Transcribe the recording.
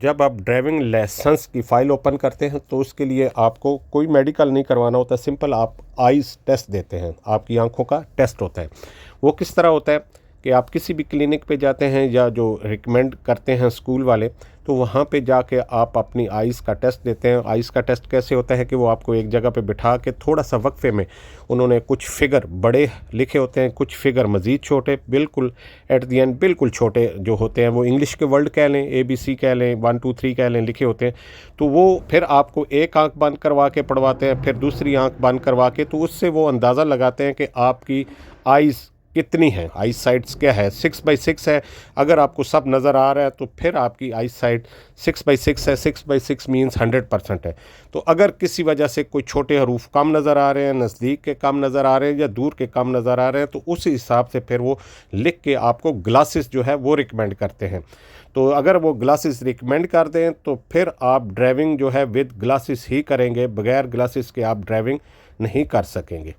जब आप driving licence की फ़ाइल ओपन करते हैं तो उसके लिए आपको कोई मेडिकल नहीं करवाना होता, सिंपल आप आइज़ टेस्ट देते हैं, आपकी आंखों का टेस्ट होता है। वो किस तरह होता है कि आप किसी भी क्लिनिक पे जाते हैं या जो रिकमेंड करते हैं स्कूल वाले, तो वहाँ पे जाके आप अपनी आइज़ का टेस्ट देते हैं। आइज़ का टेस्ट कैसे होता है कि वो आपको एक जगह पे बिठा के थोड़ा सा वक्फे में उन्होंने कुछ फिगर बड़े लिखे होते हैं, कुछ फिगर मज़ीद छोटे, बिल्कुल एट दी एंड बिल्कुल छोटे जो होते हैं, वो इंग्लिश के वर्ड कह लें, ABC कह लें, 1 2 3 कह लें, लिखे होते हैं। तो वो फिर आपको एक आंख बंद करवा के पढ़वाते हैं, फिर दूसरी आंख बंद करवा के, तो उससे वो अंदाज़ा लगाते हैं कि आपकी आइज़ कितनी है, आई साइट्स क्या है, 6/6 है। अगर आपको सब नज़र आ रहा है तो फिर आपकी आई साइट 6/6 है। 6/6 मीन्स 100% है। तो अगर किसी वजह से कोई छोटे हरूफ कम नज़र आ रहे हैं, नज़दीक के कम नज़र आ रहे हैं या दूर के कम नज़र आ रहे हैं, तो उस हिसाब से फिर वो लिख के आपको ग्लासेस जो है वो रिकमेंड करते हैं। तो अगर वो ग्लासेस रिकमेंड कर दें तो फिर आप ड्राइविंग जो है विद ग्लासेस ही करेंगे, बगैर ग्लासेस के आप ड्राइविंग नहीं कर सकेंगे।